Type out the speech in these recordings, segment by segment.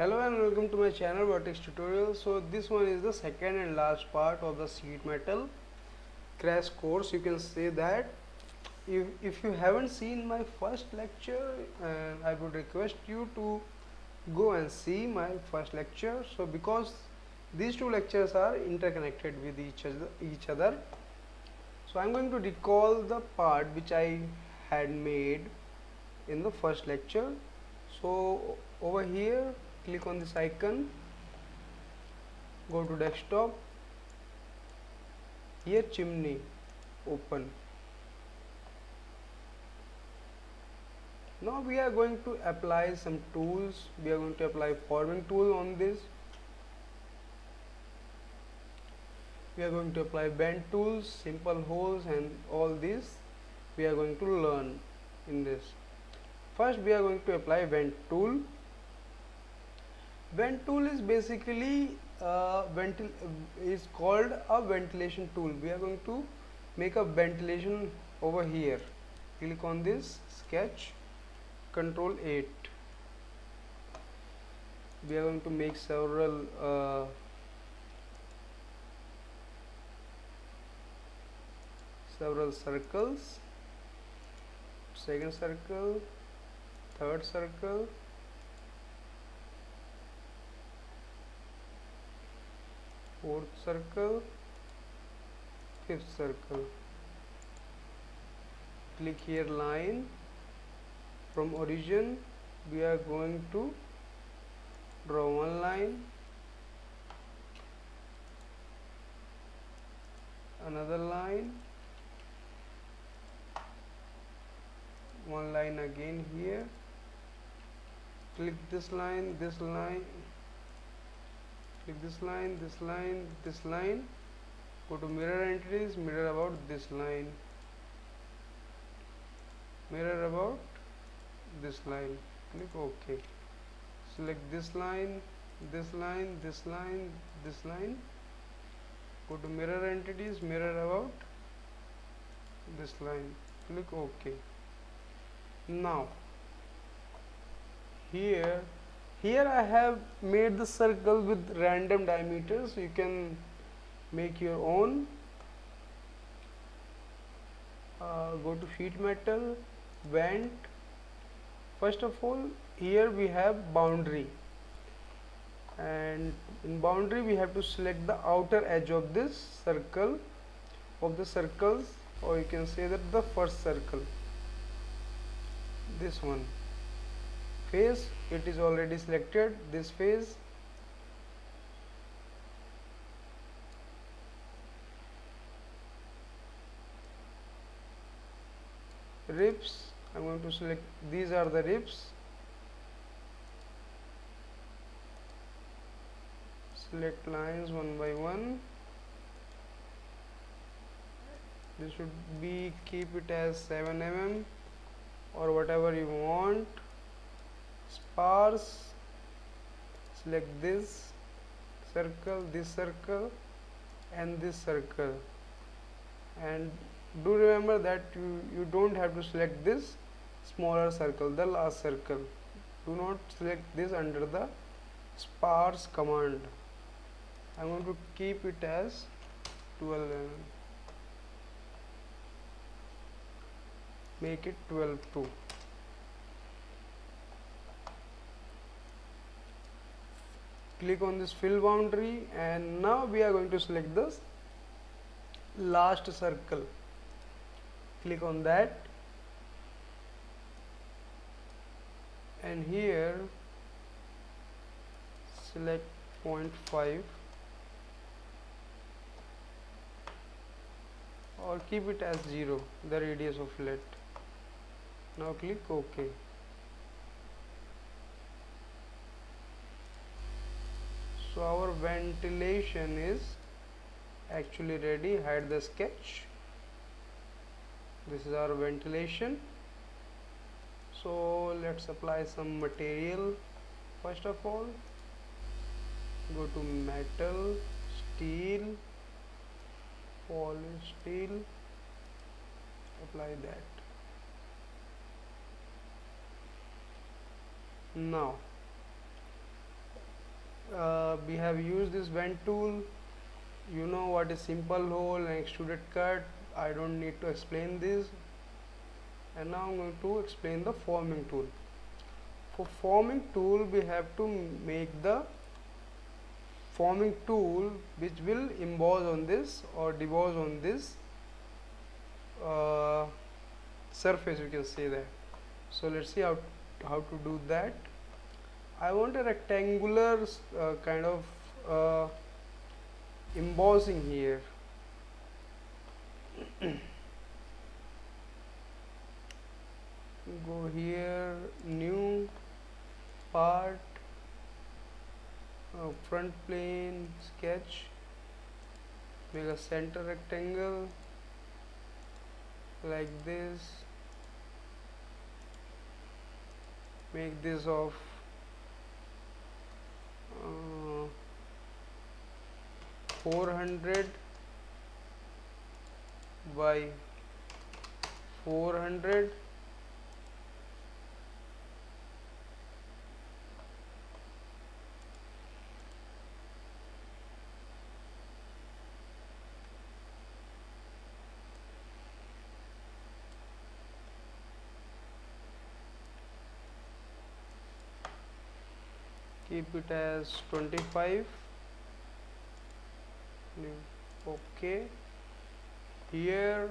Hello and welcome to my channel Vertex Tutorial. So this one is the second and last part of the sheet metal crash course. You can say that if you haven't seen my first lecture, and I would request you to go and see my first lecture. So because these two lectures are interconnected with each other, so I'm going to recall the part which I had made in the first lecture. So over here, click on this icon, go to desktop, here chimney, open. Now we are going to apply some tools. We are going to apply forming tool on this. We are going to apply bend tools, simple holes, and all this we are going to learn in this. First we are going to apply vent tool. Vent tool is basically is called a ventilation tool. We are going to make a ventilation over here. Click on this sketch, Control 8. We are going to make several circles. Second circle, third circle, fourth circle, fifth circle. Click here line. From origin we are going to draw one line, another line, one line again here. Click this line, this line, click this line, this line, this line. Go to mirror entities, mirror about this line, mirror about this line. Click OK. Select this line, this line, this line, this line. Go to mirror entities, mirror about this line. Click OK. Now here I have made the circle with random diameters. You can make your own. Go to sheet metal, vent. First of all, here we have boundary, and in boundary we have to select the outer edge of this circle, of the circles, or you can say that the first circle, this one. Face, it is already selected, this face. Ribs, I'm going to select, these are the ribs. Select lines one by one. This should be, keep it as 7 mm or whatever you want. Spars, select this circle, and this circle. And do remember that you don't have to select this smaller circle, the last circle. Do not select this under the sparse command. I'm going to keep it as 12 mm. Make it 12 too. Click on this fill boundary, and now we are going to select this last circle. Click on that, and here select 0.5 or keep it as 0, the radius of fillet. Now click OK. So our ventilation is actually ready. Hide the sketch. This is our ventilation. So let's apply some material. First of all, go to metal, steel, polished steel, apply that. Now We have used this vent tool. You know what is simple hole and extruded cut. I don't need to explain this. And now I'm going to explain the forming tool. For forming tool, we have to make the forming tool which will emboss on this or deboss on this surface, you can say that. So let's see how to do that. I want a rectangular kind of embossing here. Go here, new part, front plane, sketch, make a center rectangle like this, make this of 400 by 400. Keep it as 25. Okay. Here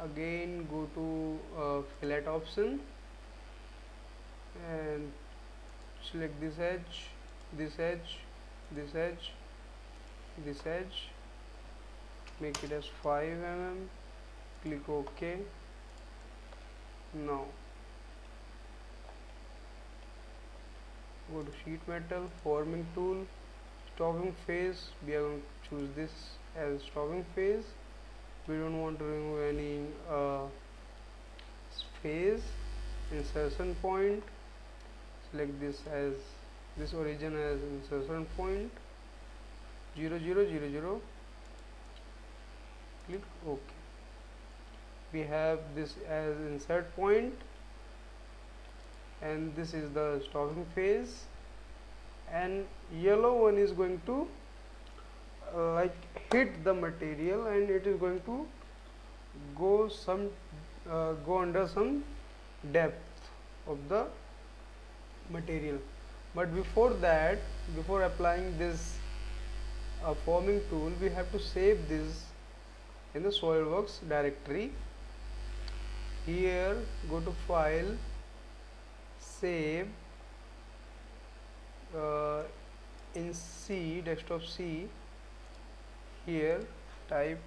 again go to fillet option and select this edge, this edge, this edge, this edge, make it as 5 mm, click OK. Now go to sheet metal, forming tool, stopping phase. We are going to choose this as stopping phase. We don't want to remove any phase. Insertion point, select this as this origin as insertion point, 0 0 0 0, click OK. We have this as insert point and this is the stopping phase, and yellow one is going to like hit the material and it is going to go under some depth of the material. But before that, before applying this forming tool, we have to save this in the SOLIDWORKS directory. Here go to file, save, in C, desktop C, here type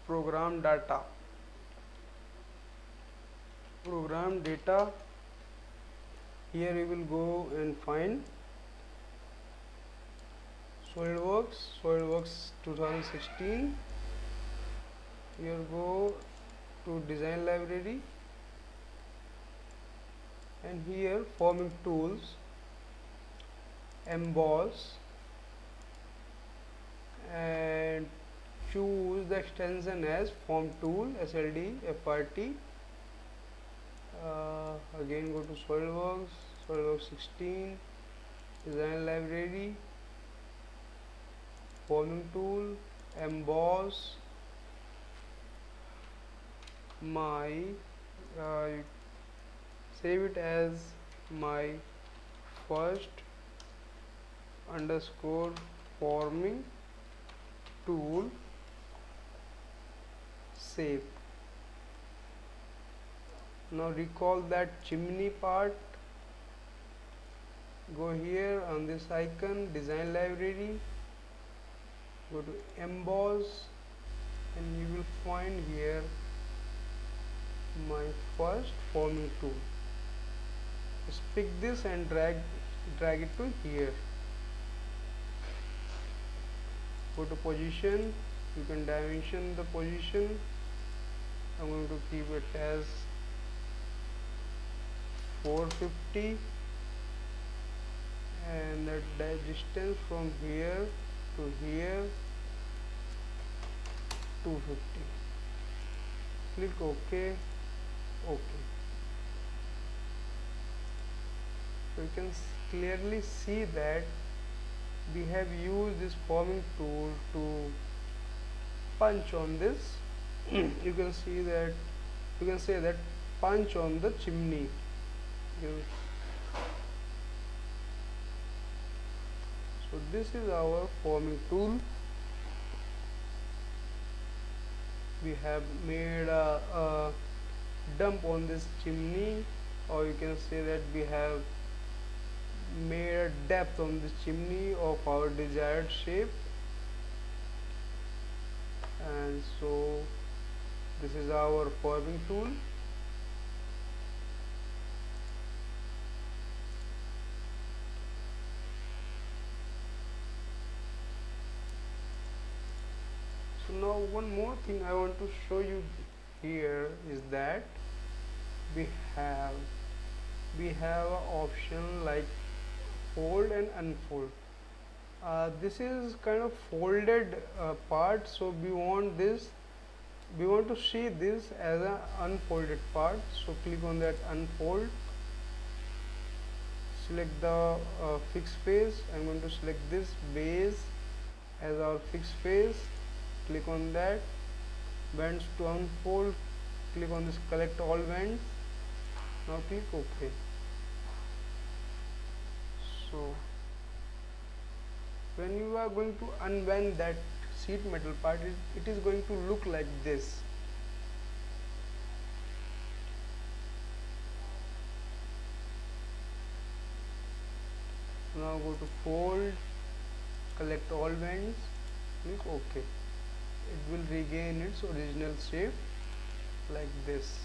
program data, here you will go and find SOLIDWORKS 2016. Here go to design library and here forming tools, emboss, and choose the extension as form tool, SLD, FRT. Again go to SOLIDWORKS 16, design library, forming tool, emboss, my save it as my first underscore forming tool, save. Now recall that chimney part, go here on this icon, design library, go to emboss and you will find here my first forming tool. Just pick this and drag it to here. Go to position, you can dimension the position. I'm going to keep it as 450 and the distance from here to here 250. Click OK. OK. So you can clearly see that we have used this forming tool to punch on this. You can see that, you can say that, punch on the chimney. You- so this is our forming tool. We have made a dump on this chimney, or you can say that we have made a depth on this chimney of our desired shape. And so this is our forming tool. So now one more thing I want to show you here is that we have an option like fold and unfold. This is kind of folded part, so we want to see this as an unfolded part. So click on that unfold, select the fixed face. I'm going to select this base as our fixed face, click on that. Bends to unfold, click on this collect all bends. Now click OK. So when you are going to unbend that sheet metal part, it is going to look like this. Now go to fold, collect all bends, click OK. It will regain its original shape like this.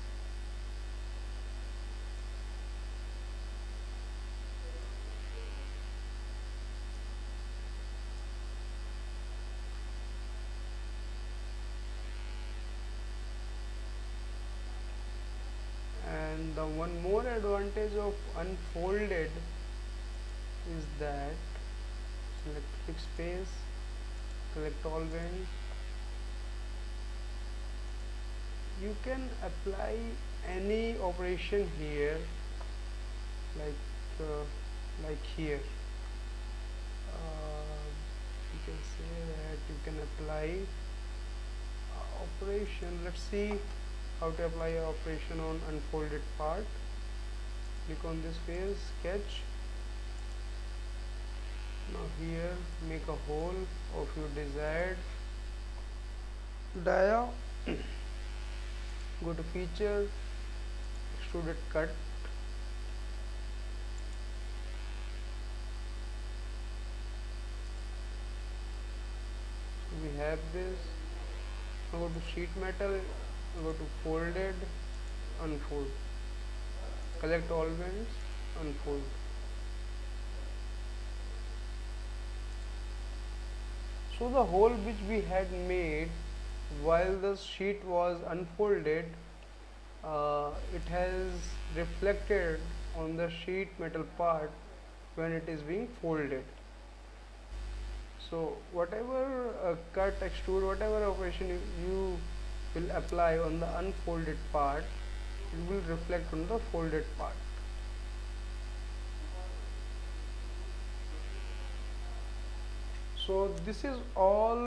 And the one more advantage of unfolded is that select fixed face, collect all bends. You can apply any operation here, like here. You can say that you can apply operation. Let's see how to apply an operation on unfolded part. Click on this face, sketch. Now here make a hole of your desired dia. Go to feature, extruded cut. So we have this. Now go to sheet metal, go to folded, unfold, collect all bends, unfold. So the hole which we had made while the sheet was unfolded, it has reflected on the sheet metal part when it is being folded. So whatever cut, extrude, whatever operation you will apply on the unfolded part, it will reflect on the folded part. So this is all